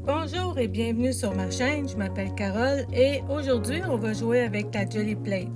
Bonjour et bienvenue sur ma chaîne, je m'appelle Carole et aujourd'hui on va jouer avec la Jelly Plate.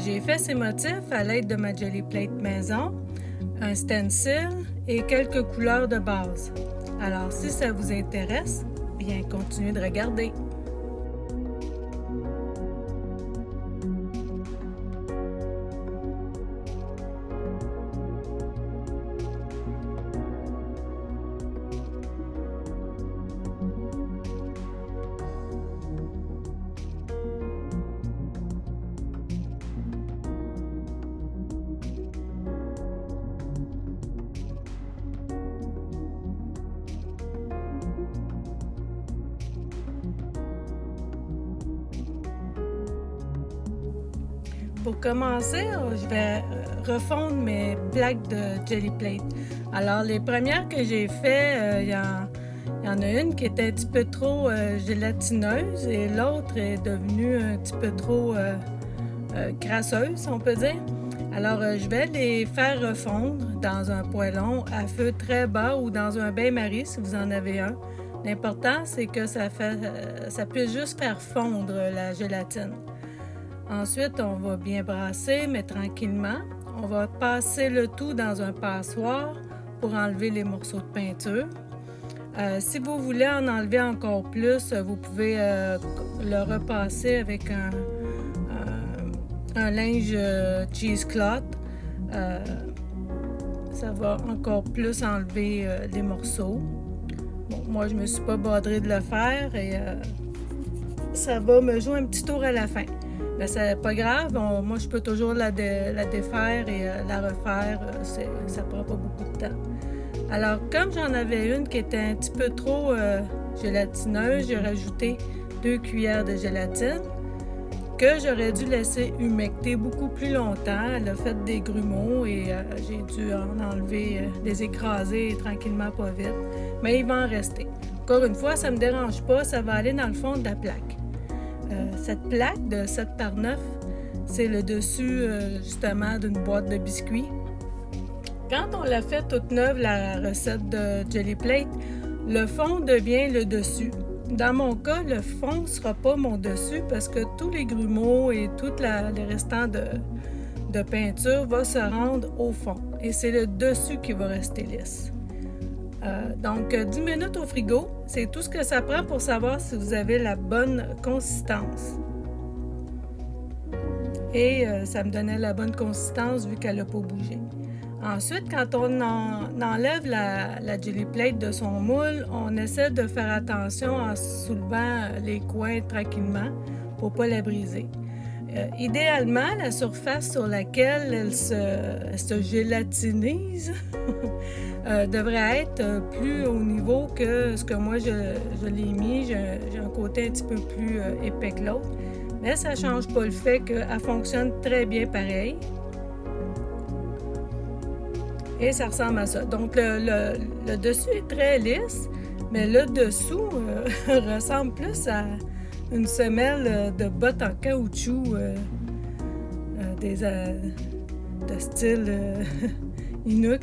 J'ai fait ces motifs à l'aide de ma Jelly Plate maison, un stencil et quelques couleurs de base. Alors si ça vous intéresse, bien continuez de regarder. Pour commencer, je vais refondre mes plaques de Jelly Plate. Alors, les premières que j'ai fait, il y en a une qui était un petit peu trop gélatineuse et l'autre est devenue un petit peu trop crasseuse, on peut dire. Alors, je vais les faire refondre dans un poêlon à feu très bas ou dans un bain-marie si vous en avez un. L'important, c'est que ça puisse juste faire fondre la gélatine. Ensuite, on va bien brasser, mais tranquillement. On va passer le tout dans un passoire pour enlever les morceaux de peinture. Si vous voulez en enlever encore plus, vous pouvez le repasser avec un linge cheesecloth. Ça va encore plus enlever les morceaux. Bon, moi, je ne me suis pas badrée de le faire et ça va me jouer un petit tour à la fin. Mais c'est pas grave, moi je peux toujours la défaire et la refaire, ça prend pas beaucoup de temps. Alors comme j'en avais une qui était un petit peu trop gélatineuse, j'ai rajouté 2 cuillères de gélatine que j'aurais dû laisser humecter beaucoup plus longtemps. Elle a fait des grumeaux et j'ai dû en enlever, les écraser tranquillement pas vite. Mais il va en rester. Encore une fois, ça me dérange pas, ça va aller dans le fond de la plaque. Cette plaque de 7 par 9, c'est le dessus justement d'une boîte de biscuits. Quand on l'a fait toute neuve, la recette de Jelly Plate, le fond devient le dessus. Dans mon cas, le fond ne sera pas mon dessus parce que tous les grumeaux et tout les restants de peinture vont se rendre au fond. Et c'est le dessus qui va rester lisse. Donc 10 minutes au frigo, c'est tout ce que ça prend pour savoir si vous avez la bonne consistance. Et ça me donnait la bonne consistance vu qu'elle n'a pas bougé. Ensuite, quand on enlève la Jelly Plate de son moule, on essaie de faire attention en soulevant les coins tranquillement pour ne pas la briser. Idéalement, la surface sur laquelle elle se gélatinise devrait être plus haut niveau que ce que moi je l'ai mis. J'ai un côté un petit peu plus épais que l'autre, mais ça ne change pas le fait qu'elle fonctionne très bien pareil. Et ça ressemble à ça. Donc le dessus est très lisse, mais le dessous ressemble plus à une semelle de bottes en caoutchouc de style Inuk.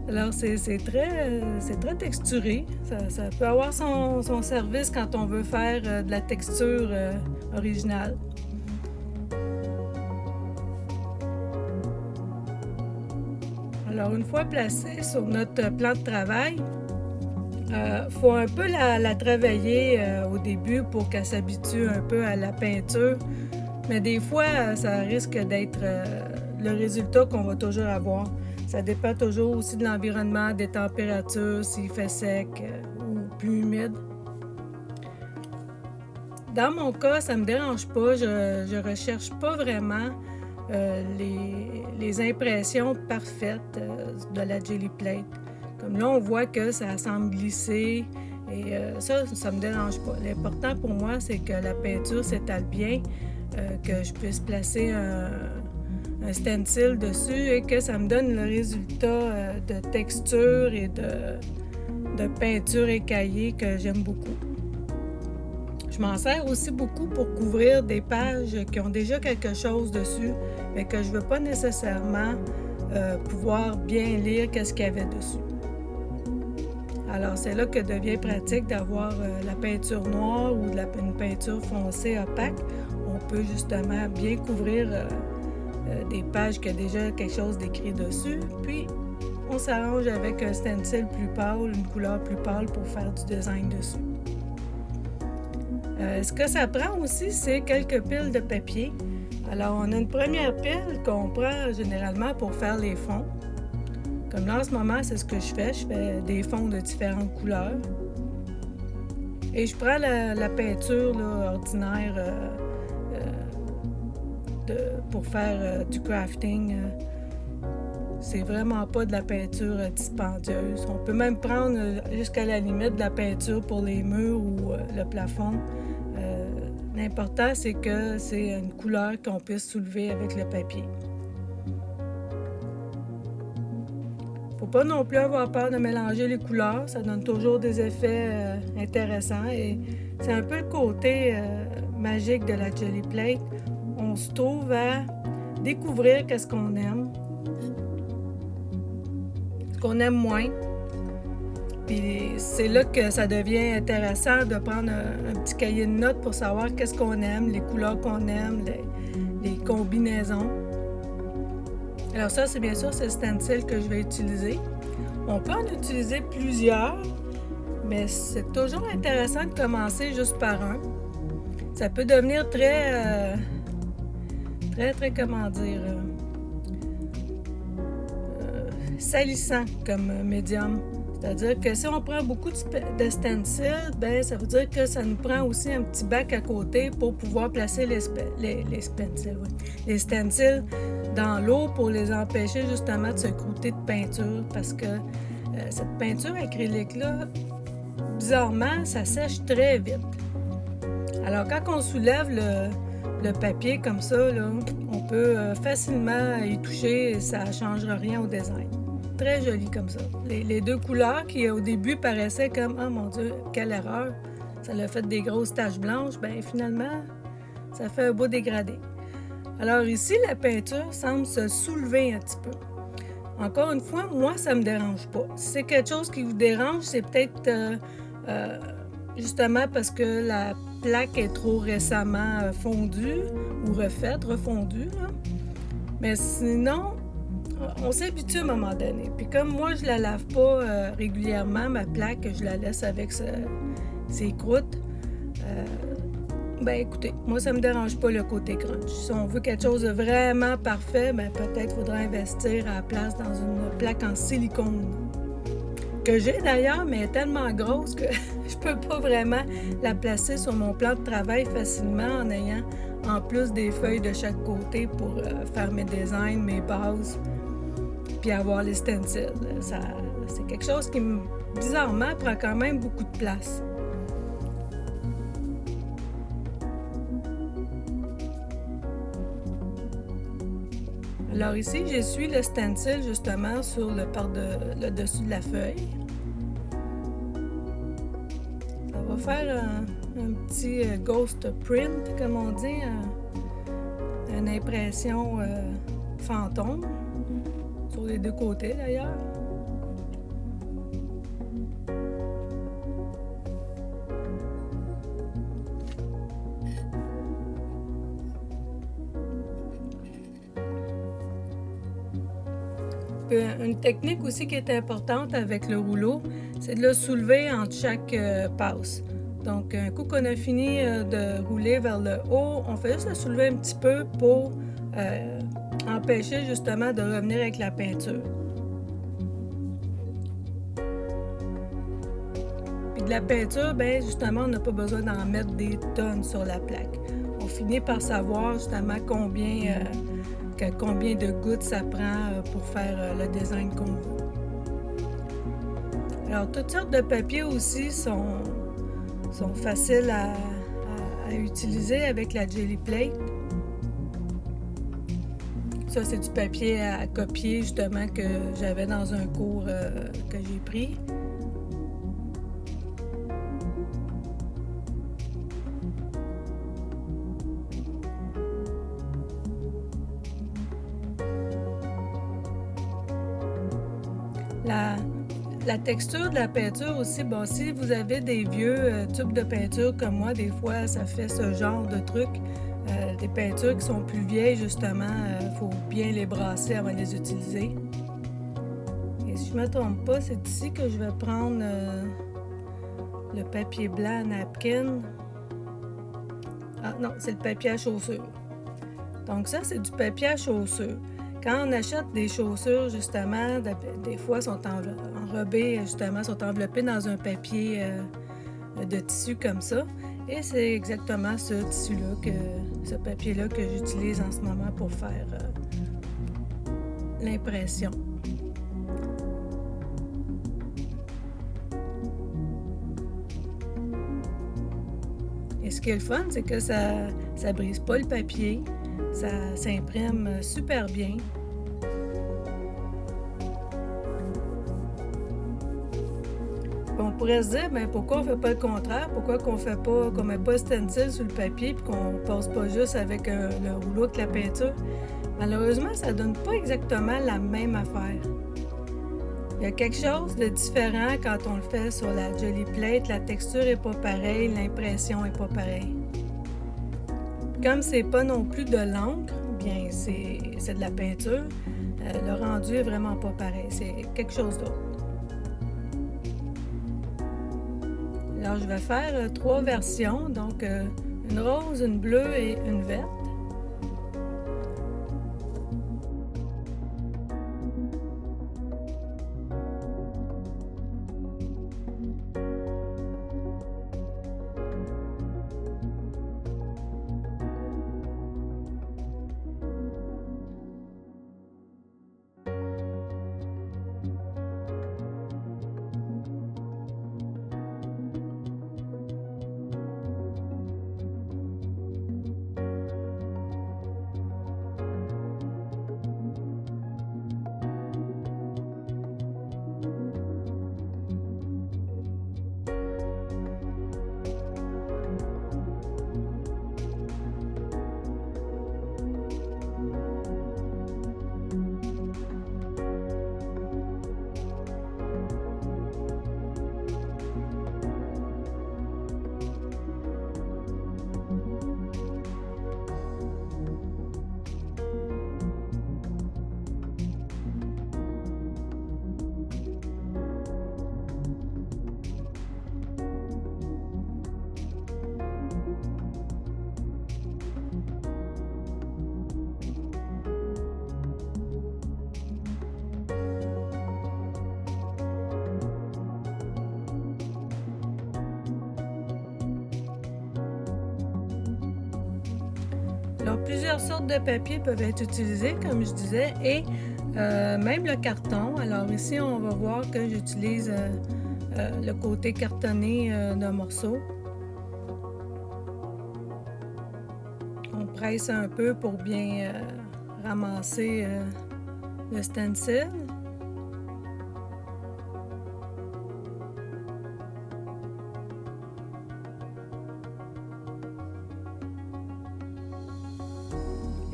Alors c'est très texturé. Ça peut avoir son service quand on veut faire de la texture originale. Alors une fois placée sur notre plan de travail, faut un peu la travailler au début pour qu'elle s'habitue un peu à la peinture. Mais des fois, ça risque d'être le résultat qu'on va toujours avoir. Ça dépend toujours aussi de l'environnement, des températures, s'il fait sec ou plus humide. Dans mon cas, ça ne me dérange pas. Je recherche pas vraiment les impressions parfaites de la Jelly Plate. Comme là, on voit que ça semble glisser et ça ne me dérange pas. L'important pour moi, c'est que la peinture s'étale bien, que je puisse placer un stencil dessus et que ça me donne le résultat de texture et de peinture écaillée que j'aime beaucoup. Je m'en sers aussi beaucoup pour couvrir des pages qui ont déjà quelque chose dessus, mais que je ne veux pas nécessairement pouvoir bien lire qu'est-ce qu'il y avait dessus. Alors, c'est là que devient pratique d'avoir la peinture noire ou une peinture foncée opaque. On peut justement bien couvrir des pages qui a déjà quelque chose d'écrit dessus. Puis, on s'arrange avec un stencil plus pâle, une couleur plus pâle pour faire du design dessus. Ce que ça prend aussi, c'est quelques piles de papier. Alors, on a une première pile qu'on prend généralement pour faire les fonds. Comme là, en ce moment, c'est ce que je fais. Je fais des fonds de différentes couleurs. Et je prends la peinture là, ordinaire pour faire du crafting. C'est vraiment pas de la peinture dispendieuse. On peut même prendre jusqu'à la limite de la peinture pour les murs ou le plafond. L'important, c'est que c'est une couleur qu'on puisse soulever avec le papier. Faut pas non plus avoir peur de mélanger les couleurs. Ça donne toujours des effets intéressants. Et c'est un peu le côté magique de la Gelly Plate. On se trouve à découvrir qu'est-ce qu'on aime, ce qu'on aime moins. Puis c'est là que ça devient intéressant de prendre un petit cahier de notes pour savoir qu'est-ce qu'on aime, les couleurs qu'on aime, les combinaisons. Alors ça, c'est bien sûr, c'est le stencil que je vais utiliser. On peut en utiliser plusieurs, mais c'est toujours intéressant de commencer juste par un. Ça peut devenir très, comment dire, salissant comme médium. C'est-à-dire que si on prend beaucoup de stencils, ben ça veut dire que ça nous prend aussi un petit bac à côté pour pouvoir placer les stencils dans l'eau pour les empêcher justement de se croûter de peinture parce que cette peinture acrylique-là, bizarrement, ça sèche très vite. Alors quand on soulève le papier comme ça, là, on peut facilement y toucher et ça ne changera rien au design. Très joli comme ça. Les deux couleurs qui au début paraissaient comme « Oh mon Dieu, quelle erreur! » Ça l'a fait des grosses taches blanches. Bien finalement, ça fait un beau dégradé. Alors ici, la peinture semble se soulever un petit peu. Encore une fois, moi, ça ne me dérange pas. Si c'est quelque chose qui vous dérange, c'est peut-être justement parce que la plaque est trop récemment fondue ou refondue. Là. Mais sinon, on s'habitue à un moment donné. Puis comme moi, je la lave pas régulièrement, ma plaque, je la laisse avec ses croûtes. Ben écoutez, moi, ça me dérange pas le côté crunch. Si on veut quelque chose de vraiment parfait, ben peut-être faudra investir à la place dans une plaque en silicone. Que j'ai d'ailleurs, mais elle est tellement grosse que je peux pas vraiment la placer sur mon plan de travail facilement en ayant en plus des feuilles de chaque côté pour faire mes designs, mes bases, puis avoir les stencils. C'est quelque chose qui, bizarrement, prend quand même beaucoup de place. Alors ici, j'essuie le stencil justement sur le dessus de la feuille. Ça va faire un petit ghost print, comme on dit, une impression fantôme, sur les deux côtés d'ailleurs. Une technique aussi qui est importante avec le rouleau, c'est de le soulever entre chaque passe. Donc, un coup qu'on a fini de rouler vers le haut, on fait juste le soulever un petit peu pour empêcher justement de revenir avec la peinture. Puis de la peinture, bien justement, on n'a pas besoin d'en mettre des tonnes sur la plaque. On finit par savoir justement combien de gouttes ça prend pour faire le design qu'on veut. Alors, toutes sortes de papiers aussi sont faciles à utiliser avec la Gelly Plate. Ça, c'est du papier à copier, justement, que j'avais dans un cours que j'ai pris. La texture de la peinture aussi, bon, si vous avez des vieux tubes de peinture comme moi, des fois, ça fait ce genre de truc. Des peintures qui sont plus vieilles, justement, il faut bien les brasser avant de les utiliser. Et si je ne me trompe pas, c'est ici que je vais prendre le papier blanc napkin. Ah non, c'est le papier à chaussures. Donc ça, c'est du papier à chaussures. Quand on achète des chaussures, justement, des fois, sont enrobées, justement, sont enveloppées dans un papier de tissu comme ça. Et c'est exactement ce tissu-là, ce papier-là que j'utilise en ce moment pour faire l'impression. Et ce qui est le fun, c'est que ça brise pas le papier, ça s'imprime super bien. On pourrait se dire, ben pourquoi on ne fait pas le contraire? Pourquoi qu'on met pas le stencil sur le papier et qu'on ne passe pas juste avec le rouleau avec la peinture? Malheureusement, ça ne donne pas exactement la même affaire. Il y a quelque chose de différent quand on le fait sur la Gelly Plate. La texture n'est pas pareille, l'impression n'est pas pareille. Comme c'est pas non plus de l'encre, bien c'est de la peinture, le rendu est vraiment pas pareil. C'est quelque chose d'autre. Alors, je vais faire 3 versions, donc une rose, une bleue et une verte. Alors, plusieurs sortes de papier peuvent être utilisés, comme je disais, et même le carton. Alors ici, on va voir que j'utilise le côté cartonné d'un morceau. On presse un peu pour bien ramasser le stencil.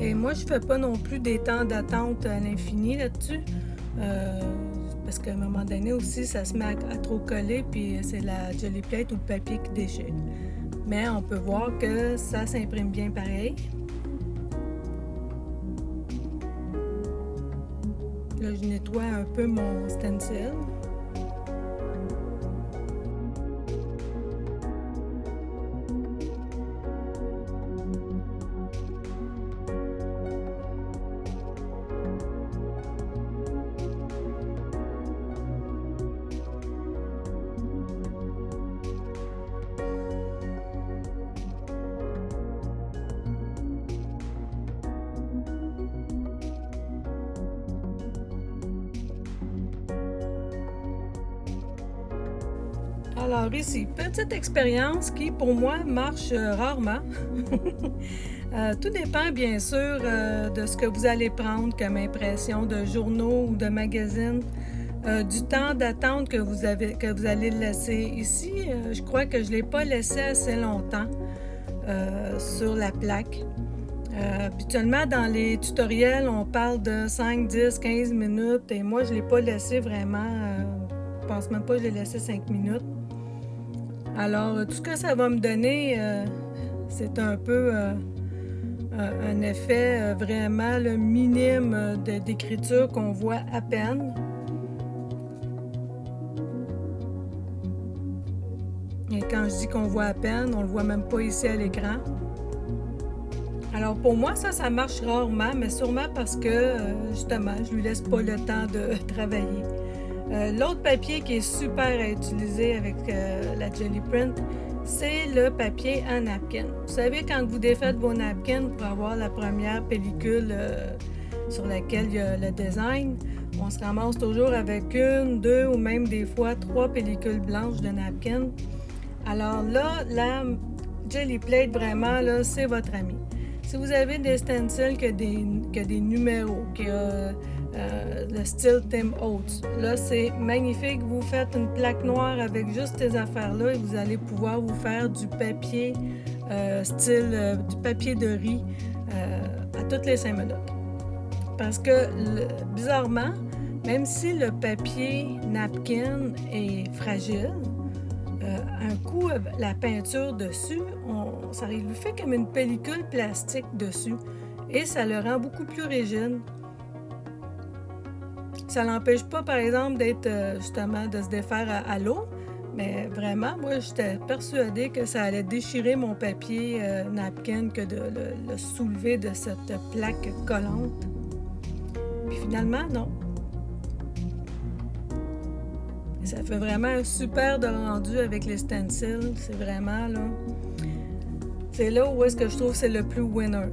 Et moi, je ne fais pas non plus des temps d'attente à l'infini là-dessus. Parce qu'à un moment donné aussi, ça se met à trop coller, puis c'est la Gelly Plate ou le papier qui déchire. Mais on peut voir que ça s'imprime bien pareil. Là, je nettoie un peu mon stencil. Alors ici, petite expérience qui pour moi marche rarement. Tout dépend bien sûr de ce que vous allez prendre comme impression de journaux ou de magazines, du temps d'attente que vous allez laisser. Ici, je crois que je ne l'ai pas laissé assez longtemps sur la plaque. Habituellement, dans les tutoriels, on parle de 5, 10, 15 minutes et moi, je ne l'ai pas laissé vraiment pense même pas que j'ai laissé 5 minutes. Alors, tout ce que ça va me donner, c'est un peu un effet vraiment minime d'écriture qu'on voit à peine. Et quand je dis qu'on voit à peine, on le voit même pas ici à l'écran. Alors pour moi, ça marche rarement, mais sûrement parce que, justement, je lui laisse pas le temps de travailler. L'autre papier qui est super à utiliser avec la Jelly Print, c'est le papier en napkin. Vous savez, quand vous défaites vos napkins pour avoir la première pellicule sur laquelle il y a le design, on se ramasse toujours avec 1, 2 ou même des fois 3 pellicules blanches de napkin. Alors là, la Jelly Plate, vraiment, là, c'est votre ami. Si vous avez des stencils qui a des numéros, qui a le style Tim Holtz, là, c'est magnifique. Vous faites une plaque noire avec juste ces affaires-là et vous allez pouvoir vous faire du papier du papier de riz à toutes les 5 minutes. Parce que, bizarrement, même si le papier napkin est fragile, un coup, la peinture dessus, ça lui fait comme une pellicule plastique dessus et ça le rend beaucoup plus rigide. Ça l'empêche pas, par exemple, d'être justement de se défaire à l'eau, mais vraiment, moi, j'étais persuadée que ça allait déchirer mon papier napkin que de le soulever de cette plaque collante. Puis finalement, non. Ça fait vraiment un super de rendu avec les stencils. C'est vraiment, là... C'est là où est-ce que je trouve que c'est le plus winner.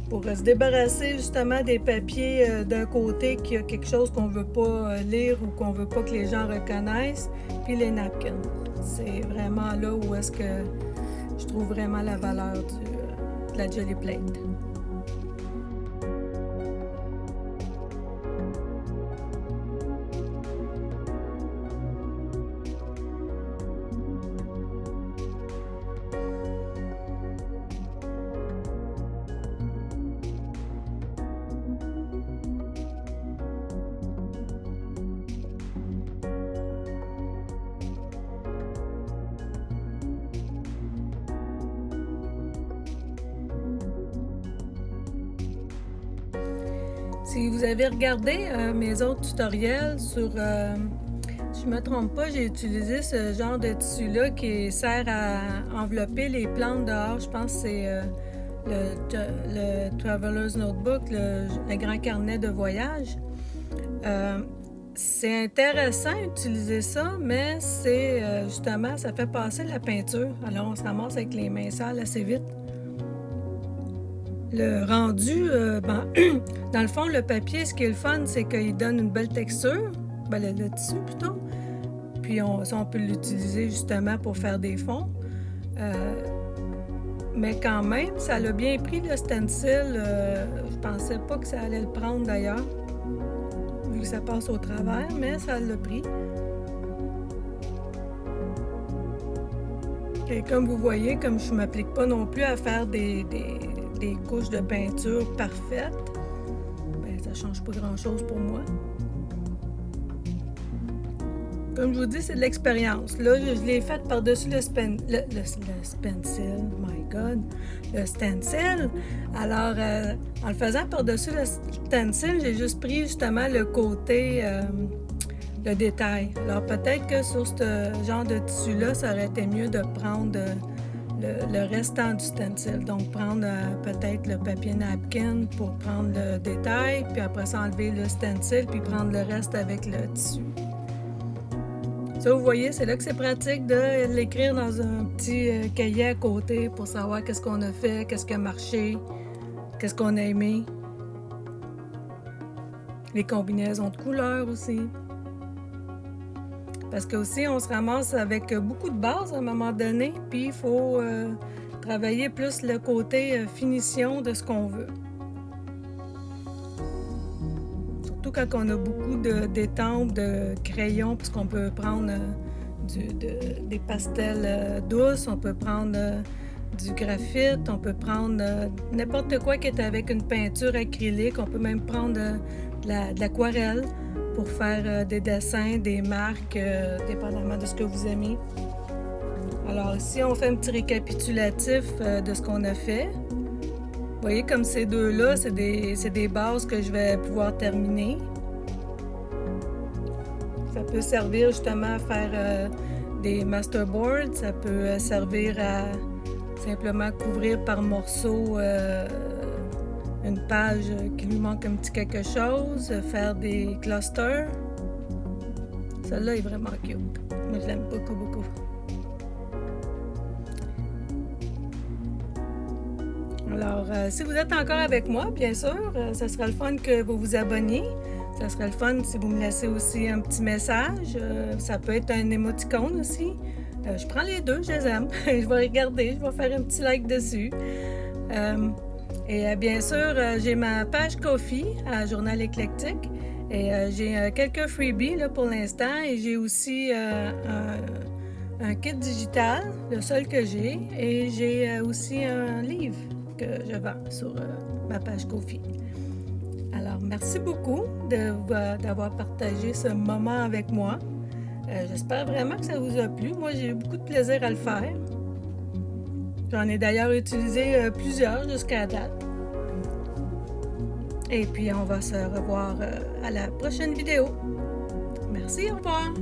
Pour se débarrasser, justement, des papiers d'un côté qui a quelque chose qu'on veut pas lire ou qu'on veut pas que les gens reconnaissent, puis les napkins. C'est vraiment là où est-ce que je trouve vraiment la valeur de la Jelly Plate. Si vous avez regardé mes autres tutoriels sur, si je ne me trompe pas, j'ai utilisé ce genre de tissu-là qui sert à envelopper les plantes dehors. Je pense que c'est le Traveler's Notebook, le grand carnet de voyage. C'est intéressant d'utiliser ça, mais c'est justement, ça fait passer la peinture. Alors on se ramasse avec les mains sales assez vite. Le rendu, dans le fond, le papier, ce qui est le fun, c'est qu'il donne une belle texture, le tissu plutôt. Puis on peut l'utiliser justement pour faire des fonds. Mais quand même, ça l'a bien pris le stencil. Je pensais pas que ça allait le prendre d'ailleurs, vu que ça passe au travers, mais ça l'a pris. Et comme vous voyez, comme je ne m'applique pas non plus à faire des couches de peinture parfaites, ça ne change pas grand-chose pour moi. Comme je vous dis, c'est de l'expérience. Là, je l'ai fait par-dessus le stencil. Alors, en le faisant par-dessus le stencil, j'ai juste pris justement le côté, le détail. Alors, peut-être que sur ce genre de tissu-là, ça aurait été mieux de prendre le restant du stencil. Donc, prendre peut-être le papier napkin pour prendre le détail, puis après ça, enlever le stencil, puis prendre le reste avec le tissu. Ça, vous voyez, c'est là que c'est pratique de l'écrire dans un petit cahier à côté pour savoir qu'est-ce qu'on a fait, qu'est-ce qui a marché, qu'est-ce qu'on a aimé. Les combinaisons de couleurs aussi. Parce que aussi, on se ramasse avec beaucoup de bases à un moment donné, puis il faut travailler plus le côté finition de ce qu'on veut. Surtout quand on a beaucoup d'étampes, de crayons, parce qu'on peut prendre des pastels douces, on peut prendre du graphite, on peut prendre n'importe quoi qui est avec une peinture acrylique, on peut même prendre de l'aquarelle. pour faire des dessins, des marques, dépendamment de ce que vous aimez. Alors ici, on fait un petit récapitulatif de ce qu'on a fait. Vous voyez, comme ces deux-là, c'est des bases que je vais pouvoir terminer. Ça peut servir justement à faire des masterboards. Ça peut servir à simplement couvrir par morceaux une page qui lui manque un petit quelque chose. Faire des clusters. Celle-là est vraiment cute. Moi, je l'aime beaucoup, beaucoup. Alors, si vous êtes encore avec moi, bien sûr, ça sera le fun que vous vous abonniez. Ça serait le fun si vous me laissez aussi un petit message. Ça peut être un émoticône aussi. Je prends les deux, je les aime. Je vais regarder, je vais faire un petit like dessus. Et bien sûr, j'ai ma page Ko-fi à Journal Éclectique. Et j'ai quelques freebies là, pour l'instant. Et j'ai aussi un kit digital, le seul que j'ai. Et j'ai aussi un livre que je vends sur ma page Ko-fi. Alors, merci beaucoup d'avoir partagé ce moment avec moi. J'espère vraiment que ça vous a plu. Moi, j'ai eu beaucoup de plaisir à le faire. J'en ai d'ailleurs utilisé plusieurs jusqu'à date. Et puis, on va se revoir à la prochaine vidéo. Merci, au revoir!